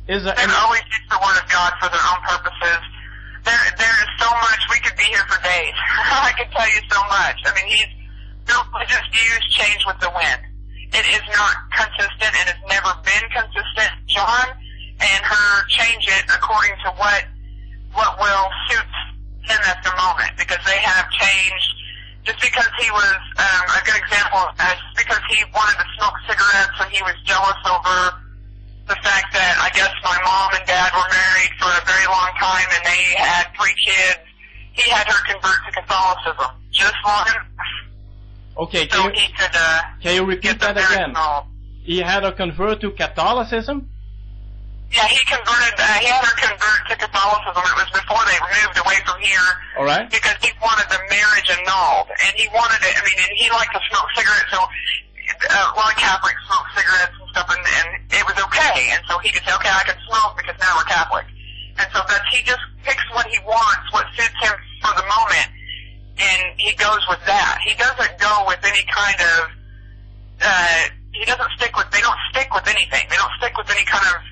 Is there They've always used the Word of God for their own purposes. There is so much. We could be here for days. I could tell you so much. I mean, their religious views change with the wind. It is not consistent and has never been consistent. John and her change it according to what will suit him at the moment, because they have changed. Just because he was a good example, just because he wanted to smoke cigarettes and he was jealous over the fact that I guess my mom and dad were married for a very long time and they had 3 kids, he had her convert to Catholicism. Just long enough. Okay, So he could can you repeat that again? Annulled. He had her convert to Catholicism? Yeah, he had her convert to Catholicism. It was before they moved away from here. All right. Because he wanted the marriage annulled. And he wanted it, and he liked to smoke cigarettes, so a lot of Catholics smoke cigarettes and stuff, and it was okay. And so he could say, okay, I can smoke because now we're Catholic. And so he just picks what he wants, what suits him for the moment, and he goes with that. He doesn't go with any kind of, they don't stick with anything. They don't stick with any kind of,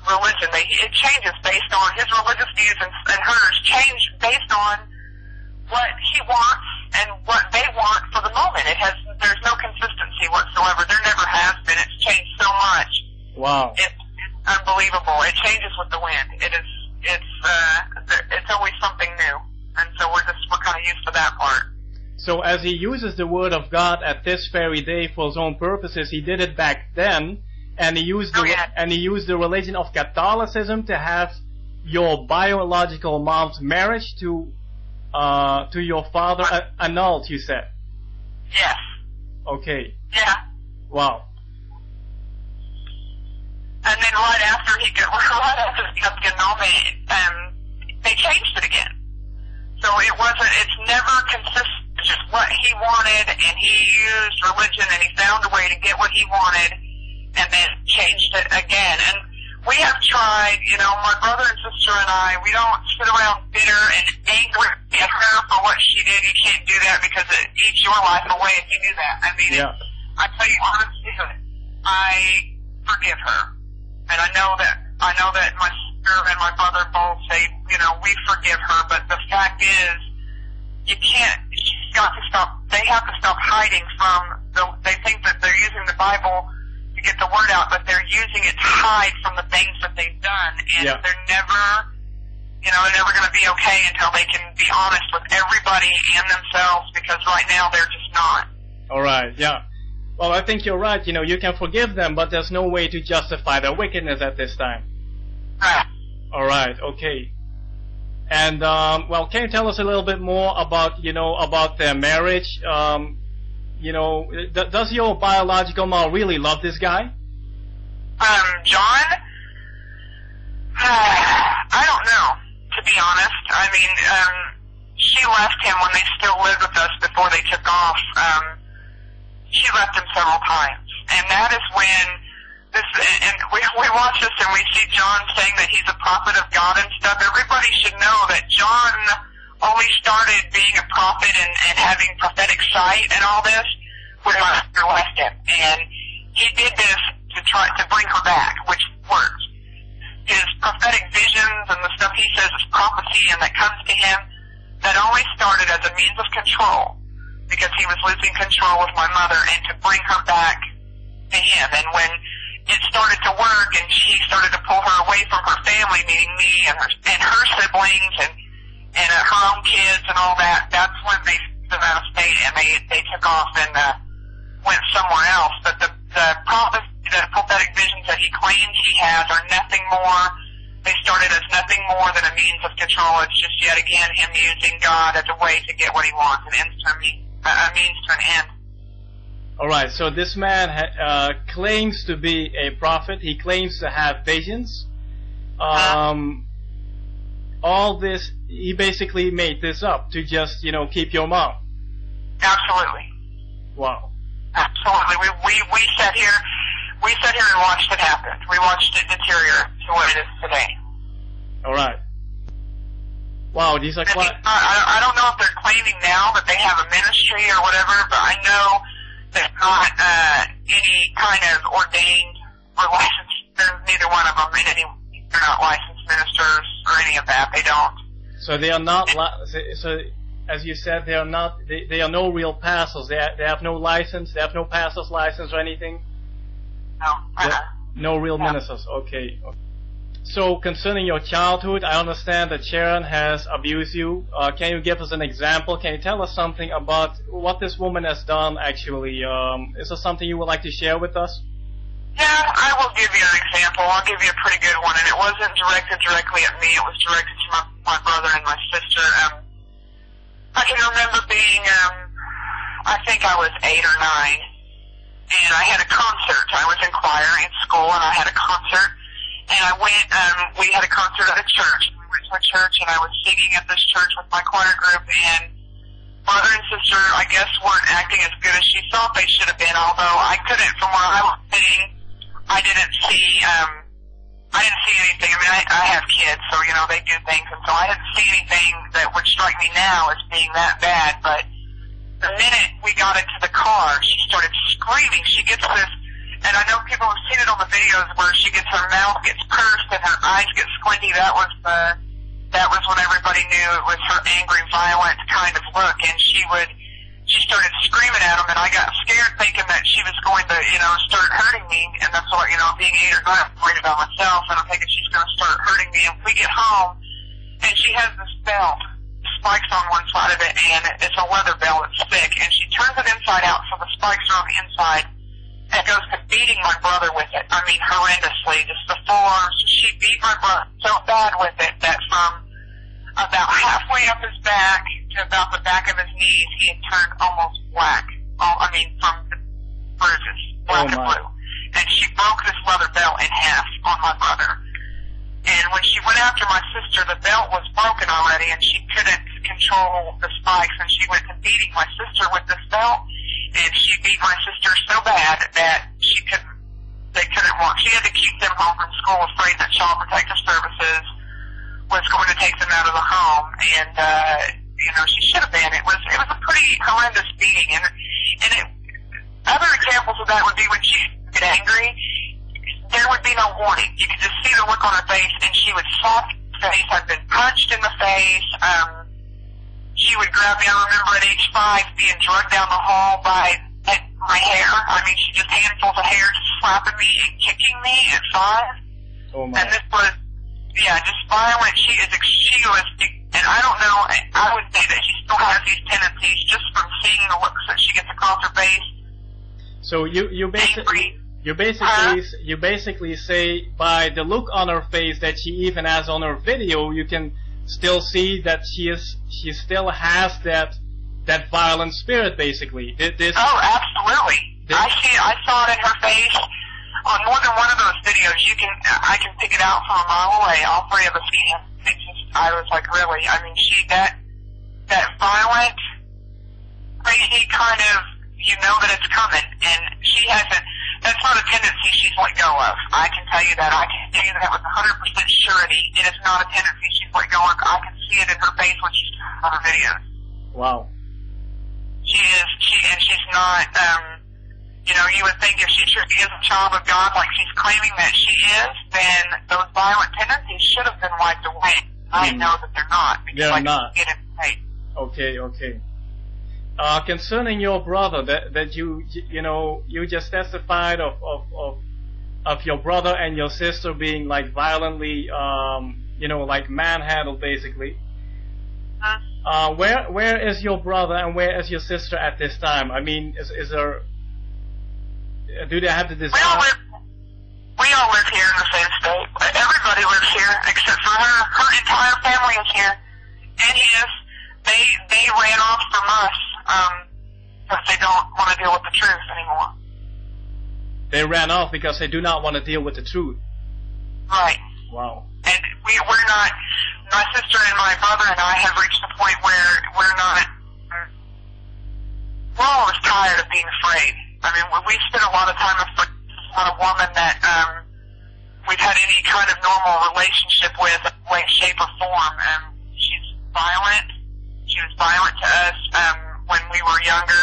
religion. It changes based on his religious views, and hers change based on what he wants and what they want for the moment. There's no consistency whatsoever. There never has been. It's changed so much. Wow. It's unbelievable. It changes with the wind. It's always something new. And so we're kind of used to that part. So as he uses the Word of God at this very day for his own purposes, he did it back then, and he used the religion of Catholicism to have your biological mom's marriage to your father annulled, you said? Yes. Okay. Yeah. Wow. And then right after he got the annulment, they changed it again. So it's never consistent. It's just what he wanted, and he used religion, and he found a way to get what he wanted, and then changed it again. And we have tried, my brother and sister and I, we don't sit around bitter and angry at her for what she did. You can't do that because it eats your life away if you do that. I mean, yeah. I tell you honestly, I forgive her. And I know that my sister and my brother both say, we forgive her, but the fact is, she's got to stop, they have to stop hiding they think that they're using the Bible to get the word out, but they're using it to hide from the things that they've done, and they're never going to be okay until they can be honest with everybody and themselves, because right now they're just not. Alright, yeah. Well, I think you're right, you can forgive them, but there's no way to justify their wickedness at this time. Right. Alright, okay. And, can you tell us a little bit more about their marriage? Does your biological mom really love this guy? John? I don't know, to be honest. I mean, she left him when they still lived with us before they took off. She left him several times. And that is when we watch this and we see John saying that he's a prophet of God and stuff. Everybody should know that John only started being a prophet and having prophetic sight and all this when my sister left him. And he did this to bring her back, which worked. His prophetic visions and the stuff he says is prophecy and that comes to him, that only started as a means of control, because he was losing control of my mother, and to bring her back to him. And when it started to work and she started to pull her away from her family, meaning me and her siblings and her own kids and all that, that's when they got out of state and they took off and went somewhere else. But the prophetic visions that he claimed he has are nothing more. They started as nothing more than a means of control. It's just yet again him using God as a way to get what he wants, a means to an end. Alright, so this man claims to be a prophet. He claims to have visions. All this, he basically made this up to just, keep your mom. Absolutely. Wow. Absolutely. We sat here and watched it happen. We watched it deteriorate to what it is today. Alright. Wow, these are quite... I don't know if they're claiming now that they have a ministry or whatever, but I know there's not any kind of ordained relationship. There's neither one of them in any any of that. They don't. So they are not. So as you said, they are not. They are no real pastors. They have no license. They have no pastor's license or anything. No. No real ministers. Okay. So concerning your childhood, I understand that Sheren has abused you. Can you give us an example? Can you tell us something about what this woman has done actually? Is there something you would like to share with us? Yeah, I will give you an example. I'll give you a pretty good one, and it wasn't directed directly at me. It was directed to my brother and my sister. I can remember being, I think I was 8 or 9, and I had a concert. I was in choir in school, and I had a concert. And I went, we had a concert at a church. We went to a church, and I was singing at this church with my choir group, and brother and sister, I guess, weren't acting as good as she thought they should have been, although I couldn't, from where I was sitting, I didn't see anything. I mean, I have kids, so, you know, they do things, and so I didn't see anything that would strike me now as being that bad, but the minute we got into the car, she started screaming. She gets this, and I know people have seen it on the videos where she gets, her mouth gets pursed and her eyes get squinty. That was when everybody knew it was her angry, violent kind of look, and she started screaming at him, and I got scared thinking that she was going to, you know, start hurting me, and that's what, you know, being 8 or 9, I'm worried about myself, and I'm thinking she's going to start hurting me, and we get home, and she has this belt, spikes on one side of it, and it's a leather belt, it's thick, and she turns it inside out so the spikes are on the inside, and goes to beating my brother with it. I mean, horrendously, just the forearms. She beat my brother so bad with it that from about halfway up his back to about the back of his knees, he had turned almost black. From the bruises, black and blue. And she broke this leather belt in half on my brother. And when she went after my sister, the belt was broken already, and she couldn't control the spikes, and she went to beating my sister with this belt, and she beat my sister so bad that they couldn't walk. She had to keep them home from school, afraid that Child Protective Services was going to take them out of the home, and, you know, she should have been. It was a pretty horrendous beating, and other examples of that would be when she would get angry, there would be no warning. You could just see the look on her face, and she would soft face. I've been punched in the face. She would grab me. I remember at age 5 being drugged down the hall by my hair. I mean, she just handfuls of hair just slapping me and kicking me at 5. Oh my. And this was, yeah, just violent. She was, and I don't know, I would say that she still has these tendencies just from seeing the looks that she gets across her face. So you basically say by the look on her face that she even has on her video, you can still see that she still has that violent spirit, basically. Oh, absolutely. I saw it in her face on more than one of those videos. I can pick it out from a mile away. All 3 of us can. It's just, I was like, really? I mean, that violent, crazy kind of, you know that it's coming, and she hasn't, that's not a tendency she's let go of. I can tell you that. I can tell you that with 100% surety. It is not a tendency she's let go of. I can see it in her face when she's on her videos. Wow. She's not, you know, you would think if she truly is a child of God like she's claiming that she is, then those violent tendencies should have been wiped away. I know that they're not. Because they're not. Get in the face. Okay. Concerning your brother, that you just testified of your brother and your sister being like violently, like manhandled basically. Where is your brother and where is your sister at this time? I mean, is there? Do they have the desire? We all live here in the same state. Everybody lives here except for her. Her entire family is here, and they ran off from us because they don't want to deal with the truth anymore. They ran off because they do not want to deal with the truth. Right. Wow. And we're not. My sister and my brother and I have reached a point where we're almost tired of being afraid. I mean, we spent a lot of time afraid. It's not a woman that we've had any kind of normal relationship with, way, shape, or form. She's violent. She was violent to us when we were younger.